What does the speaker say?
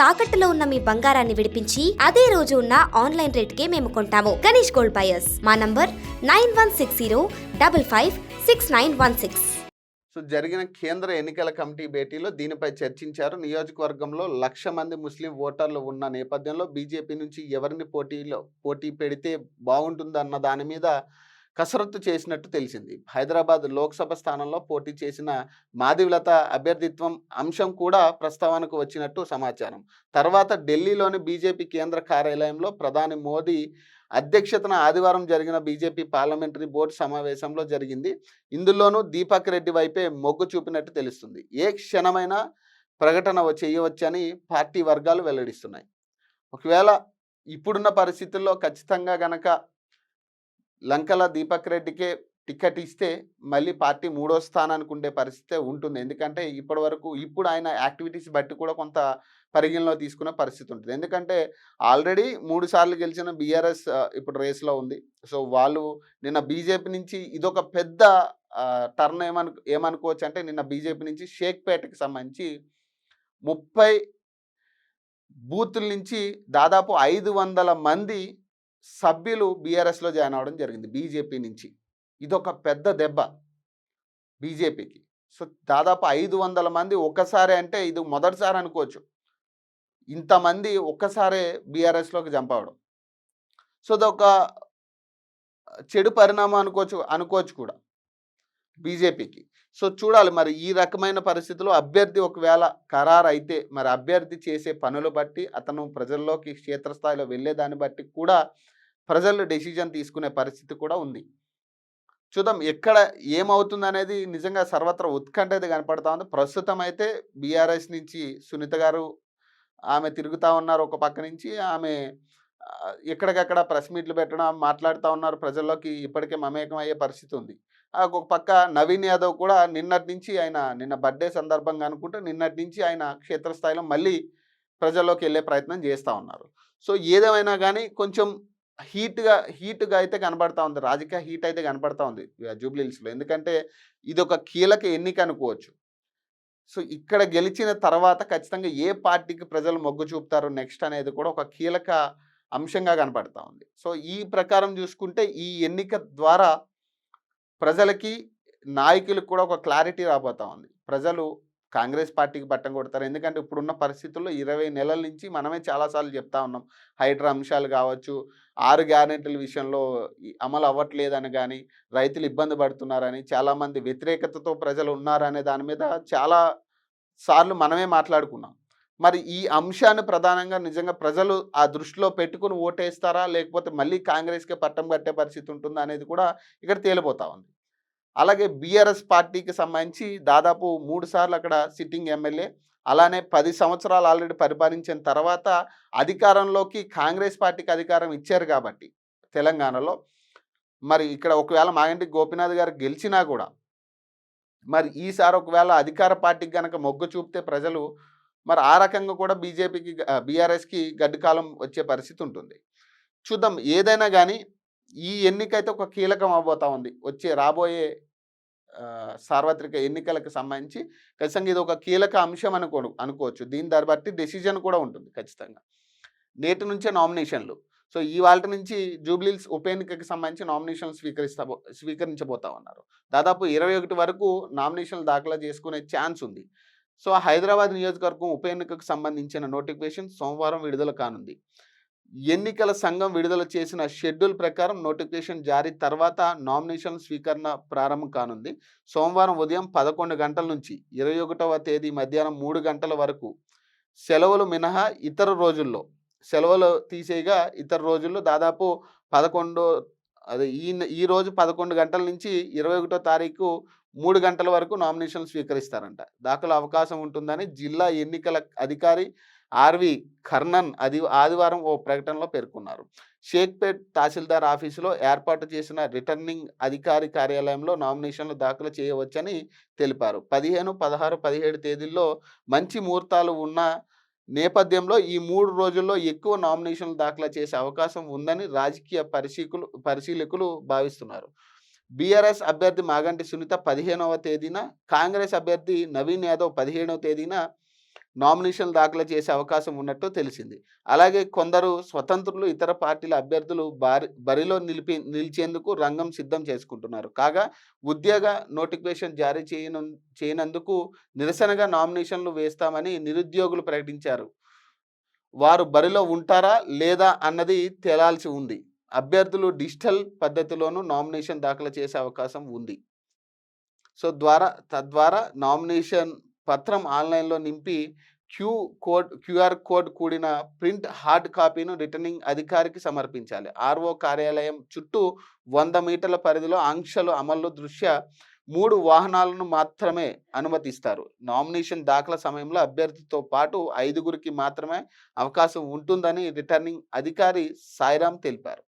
తాకట్టులో ఉన్న మీ బంగారాన్ని విడిపించి అదే రోజు ఉన్న ఆన్లైన్ రేటుకే మేము కొంటాము. Ganesh gold buyers. మా నంబర్ 9160556916. సో జరిగిన కేంద్ర ఎన్నికల కమిటీ భేటీలో దీనిపై చర్చించారు. నియోజకవర్గంలో 1,00,000 మంది ముస్లిం ఓటర్లు ఉన్న నేపథ్యంలో బీజేపీ నుంచి ఎవరిని పోటీ పెడితే బాగుంటుందన్న దాని మీద కసరత్తు చేసినట్టు తెలిసింది. హైదరాబాద్ లోక్సభ స్థానంలో పోటీ చేసిన మాధవిలత అభ్యర్థిత్వం అంశం కూడా ప్రస్తావనకు వచ్చినట్టు సమాచారం. తర్వాత ఢిల్లీలోని బీజేపీ కేంద్ర కార్యాలయంలో ప్రధాని మోదీ అధ్యక్షతన ఆదివారం జరిగిన బీజేపీ పార్లమెంటరీ బోర్డు సమావేశంలో జరిగింది. ఇందులోనూ దీపక్ రెడ్డి వైపే మొగ్గు చూపినట్టు తెలుస్తుంది. ఏ క్షణమైనా ప్రకటన చేయవచ్చని పార్టీ వర్గాలు వెల్లడిస్తున్నాయి. ఒకవేళ ఇప్పుడున్న పరిస్థితుల్లో ఖచ్చితంగా గనక లంకల దీపక్ రెడ్డికే టికెట్ ఇస్తే మళ్ళీ పార్టీ 3వ స్థానానికి ఉండే పరిస్థితే ఉంటుంది. ఎందుకంటే ఇప్పుడు ఆయన యాక్టివిటీస్ బట్టి కూడా కొంత పరిగణలో తీసుకునే పరిస్థితి ఉంటుంది. ఎందుకంటే ఆల్రెడీ 3 సార్లు గెలిచిన బీఆర్ఎస్ ఇప్పుడు రేస్లో ఉంది. సో వాళ్ళు నిన్న బీజేపీ నుంచి ఇదొక పెద్ద టర్న్ ఏమనుకోవచ్చు అంటే నిన్న బీజేపీ నుంచి షేక్పేటకి సంబంధించి 30 బూతుల నుంచి దాదాపు 500 మంది సభ్యులు బీఆర్ఎస్లో జాయిన్ అవ్వడం జరిగింది బీజేపీ నుంచి. ఇదొక పెద్ద దెబ్బ బీజేపీకి. సో దాదాపు 500 మంది ఒక్కసారి అంటే ఇది మొదటిసారి అనుకోవచ్చు. ఇంతమంది ఒక్కసారే బీఆర్ఎస్లోకి జంప్ అవ్వడం. సో అదొక చెడు పరిణామం అనుకోవచ్చు కూడా బీజేపీకి. సో చూడాలి మరి ఈ రకమైన పరిస్థితుల్లో అభ్యర్థి ఒకవేళ ఖరారు అయితే మరి అభ్యర్థి చేసే పనులు బట్టి అతను ప్రజల్లోకి క్షేత్రస్థాయిలో వెళ్ళేదాన్ని బట్టి కూడా ప్రజలు డెసిజన్ తీసుకునే పరిస్థితి కూడా ఉంది. చూద్దాం ఎక్కడ ఏమవుతుంది అనేది. నిజంగా సర్వత్రా ఉత్కంఠ అయితే కనపడతా ఉంది. ప్రస్తుతం అయితే బీఆర్ఎస్ నుంచి సునీత గారు ఆమె తిరుగుతూ ఉన్నారు. ఒక పక్క నుంచి ఆమె ఎక్కడికక్కడ ప్రెస్ మీట్లు పెట్టడం మాట్లాడుతూ ఉన్నారు. ప్రజల్లోకి ఇప్పటికే మమేకం అయ్యే పరిస్థితి ఉంది. ఒక పక్క నవీన్ యాదవ్ కూడా నిన్న బర్త్డే సందర్భంగా అనుకుంటే నిన్నటి నుంచి ఆయన క్షేత్రస్థాయిలో మళ్ళీ ప్రజల్లోకి వెళ్ళే ప్రయత్నం చేస్తూ ఉన్నారు. సో ఏదేమైనా కానీ కొంచెం హీట్గా అయితే కనబడతా ఉంది. రాజకీయ హీట్ అయితే కనబడతా ఉంది జూబ్లీహిల్స్లో. ఎందుకంటే ఇది ఒక కీలక ఎన్నిక అనుకోవచ్చు. సో ఇక్కడ గెలిచిన తర్వాత ఖచ్చితంగా ఏ పార్టీకి ప్రజలు మొగ్గు చూపుతారు నెక్స్ట్ అనేది కూడా ఒక కీలక అంశంగా కనపడతా ఉంది. సో ఈ ప్రకారం చూసుకుంటే ఈ ఎన్నిక ద్వారా ప్రజలకి నాయకులకు కూడా ఒక క్లారిటీ రాబోతా ఉంది. ప్రజలు కాంగ్రెస్ పార్టీకి పట్టం కొడతారు. ఎందుకంటే ఇప్పుడున్న పరిస్థితుల్లో 20 నెలల నుంచి మనమే చాలాసార్లు చెప్తా ఉన్నాం. హైడ్రా అంశాలు కావచ్చు, 6 గ్యారెంటీల విషయంలో అమలు అవ్వట్లేదని కానీ, రైతులు ఇబ్బంది పడుతున్నారని, చాలామంది వ్యతిరేకతతో ప్రజలు ఉన్నారనే దాని మీద చాలా సార్లు మనమే మాట్లాడుకున్నాం. మరి ఈ అంశాన్ని ప్రధానంగా నిజంగా ప్రజలు ఆ దృష్టిలో పెట్టుకుని ఓటేస్తారా, లేకపోతే మళ్ళీ కాంగ్రెస్కే పట్టం కట్టే పరిస్థితి ఉంటుందా అనేది కూడా ఇక్కడ తేలిపోతా ఉంది. అలాగే బీఆర్ఎస్ పార్టీకి సంబంధించి దాదాపు 3 సార్లు అక్కడ సిట్టింగ్ ఎమ్మెల్యే, అలానే 10 సంవత్సరాలు ఆల్రెడీ పరిపాలించిన తర్వాత అధికారంలోకి కాంగ్రెస్ పార్టీకి అధికారం ఇచ్చారు కాబట్టి తెలంగాణలో మరి ఇక్కడ ఒకవేళ మాగంటి గోపీనాథ్ గారు గెలిచినా కూడా మరి ఈసారి ఒకవేళ అధికార పార్టీకి కనుక మొగ్గు చూపితే ప్రజలు మరి ఆ రకంగా కూడా బీఆర్ఎస్కి గడ్డు కాలం వచ్చే పరిస్థితి ఉంటుంది. చూద్దాం ఏదైనా కానీ ఈ ఎన్నికైతే ఒక కీలకం అవబోతా ఉంది. రాబోయే సార్వత్రిక ఎన్నికలకు సంబంధించి ఖచ్చితంగా ఇది ఒక కీలక అంశం అనుకోవచ్చు. దీని దాన్ని బట్టి డెసిజన్ కూడా ఉంటుంది ఖచ్చితంగా. నేటి నుంచే నామినేషన్లు. సో ఇవాళ నుంచి జూబ్లీహిల్స్ ఉప ఎన్నికకి సంబంధించి నామినేషన్లు స్వీకరించబోతా ఉన్నారు. దాదాపు 21 వరకు నామినేషన్లు దాఖలు చేసుకునే ఛాన్స్ ఉంది. సో హైదరాబాద్ నియోజకవర్గం ఉప ఎన్నికకు సంబంధించిన నోటిఫికేషన్ సోమవారం విడుదల కానుంది. ఎన్నికల సంఘం విడుదల చేసిన షెడ్యూల్ ప్రకారం నోటిఫికేషన్ జారీ తర్వాత నామినేషన్ స్వీకరణ ప్రారంభం కానుంది. సోమవారం ఉదయం 11 గంటల నుంచి 21వ తేదీ మధ్యాహ్నం 3 గంటల వరకు సెలవులు మినహా ఇతర రోజుల్లో సెలవులు తీసేయగా ఇతర రోజుల్లో దాదాపు ఈ రోజు 11 గంటల నుంచి 21వ తారీఖు 3 గంటల వరకు నామినేషన్లు స్వీకరిస్తారంట. దాఖలు అవకాశం ఉంటుందని జిల్లా ఎన్నికల అధికారి ఆర్వి కర్ణన్ ఆదివారం ఓ ప్రకటనలో పేర్కొన్నారు. షేక్పేట్ తహసీల్దార్ ఆఫీసులో ఏర్పాటు చేసిన రిటర్నింగ్ అధికారి కార్యాలయంలో నామినేషన్లు దాఖలు చేయవచ్చని తెలిపారు. 15, 16, 17 తేదీల్లో మంచి ముహూర్తాలు ఉన్న నేపథ్యంలో ఈ 3 రోజుల్లో ఎక్కువ నామినేషన్లు దాఖలు చేసే అవకాశం ఉందని రాజకీయ పరిశీలకులు భావిస్తున్నారు. బీఆర్ఎస్ అభ్యర్థి మాగంటి సునీత 15వ తేదీన, కాంగ్రెస్ అభ్యర్థి నవీన్ యాదవ్ 17వ తేదీన నామినేషన్లు దాఖలు చేసే అవకాశం ఉన్నట్టు తెలిసింది. అలాగే కొందరు స్వతంత్రులు, ఇతర పార్టీల అభ్యర్థులు బరిలో నిలిచేందుకు రంగం సిద్ధం చేసుకుంటున్నారు. కాగా ఉద్యోగ నోటిఫికేషన్ జారీ చేయనందుకు నిరసనగా నామినేషన్లు వేస్తామని నిరుద్యోగులు ప్రకటించారు. వారు బరిలో ఉంటారా లేదా అన్నది తేలాల్సి ఉంది. అభ్యర్థులు డిజిటల్ పద్ధతిలోనూ నామినేషన్ దాఖలు చేసే అవకాశం ఉంది. సో తద్వారా నామినేషన్ పత్రం ఆన్లైన్లో నింపి క్యూఆర్ కోడ్ కూడిన ప్రింట్ హార్డ్ కాపీను రిటర్నింగ్ అధికారికి సమర్పించాలి. ఆర్ఓ కార్యాలయం చుట్టూ 100 మీటర్ల పరిధిలో ఆంక్షలు అమలు దృష్ట్యా 3 వాహనాలను మాత్రమే అనుమతిస్తారు. నామినేషన్ దాఖల సమయంలో అభ్యర్థితో పాటు 5గురికి మాత్రమే అవకాశం ఉంటుందని రిటర్నింగ్ అధికారి సాయిరాం తెలిపారు.